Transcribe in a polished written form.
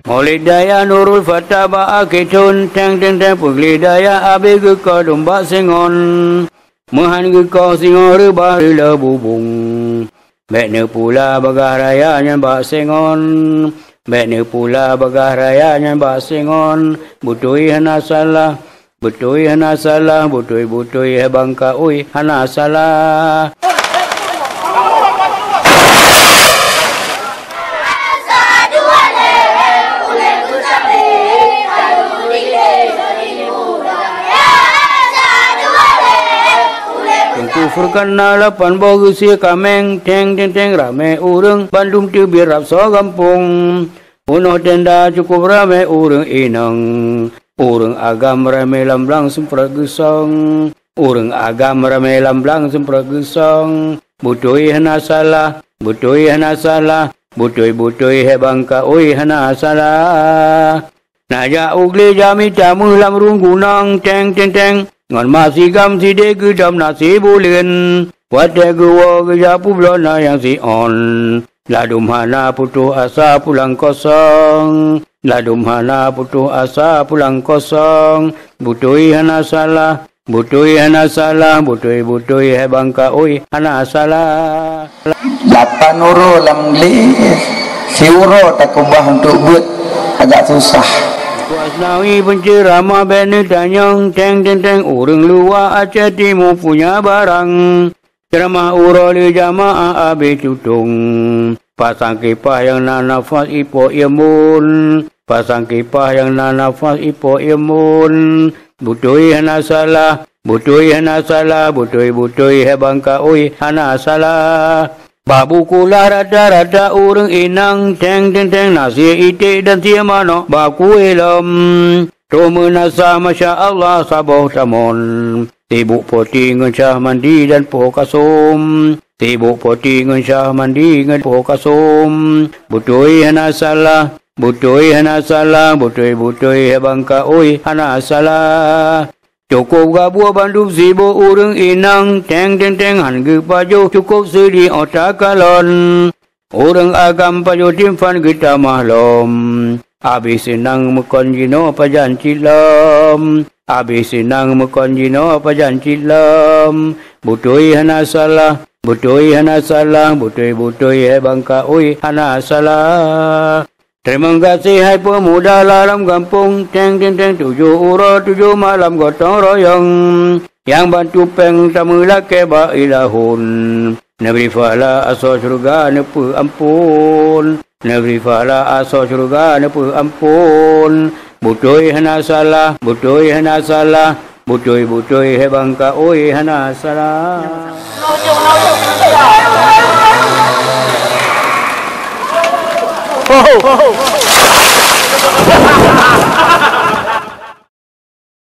Maulid daya Nurul Fatah ba'a ketun teng teng teng pugli daya abi geka domba sengon Mehan geka singo rebah rila bubung Bekne pula bagah raya nyan ba sengon Bekne pula bagah raya nyan ba sengon Butui hana salah Butui hana salah, butui bangka ui hana salah. Kufurkan lapan bogusi kameng teng teng teng rame urang Bandung tu biar so gampung. Uno tenda cukup rame urang inang. Urang agam rame lamblang sempragesong Urang agam rame lamblang sempragesong Butui hana salah Butui hana salah Butui hebangka ui hana salah Naja ugli jami tamu lam runggunang teng teng teng Ngon masih gam si de gedam nasi bulen Wate guwa gejapu blona yang si on Ladum hana putus asa pulang kosong Ladum hana putus asa pulang kosong Butui hana salah Butui hana salah Butui hebangka ui hana salah Lapan uro lam li Si uro tak kubah untuk buat agak susah Kuasnawi pencerama bene tanyang teng teng teng Urang luar Aceh Timur punya barang Ceramah uro li jamaah abi cutung Pasang kipah yang nanafas ipo imun Pasang kipah yang nanafas ipo imun Butui hana salah Butui hana salah Butui hebangka ui hana salah Babu kulah rata-rata urang inang Teng teng teng nasi itik dan siamano Baku ilm Tuma nasa Masya Allah saboh tamon Tibuk poti ngencah mandi dan poh kasum Tibuk poti ngencah mandi dan poh kasum Butui hana salah Butui hana salah Butui hebangka ui hana salah Cukup gabua Bandung sibuk urang inang Teng teng teng hangge pajo cukup sedi otak kalon Urang agam pajo timfan kita mahlom Abi senang mekon jino pajan cilam Abi senang mekon jino pajan cilam Butui hana salah Butui hana salah Butui hebangka ui hana salah Terima kasih hai pemuda dalam kampung Teng teng teng 7 uro 7 malam gotong royong Yang bantu peng tamu laki bailahun Negeri fala aso surga nepu ampun Negeri fala aso surga nepu ampun Butui hana salah Butui hana salah Butui hebangka ui hana salah Oh.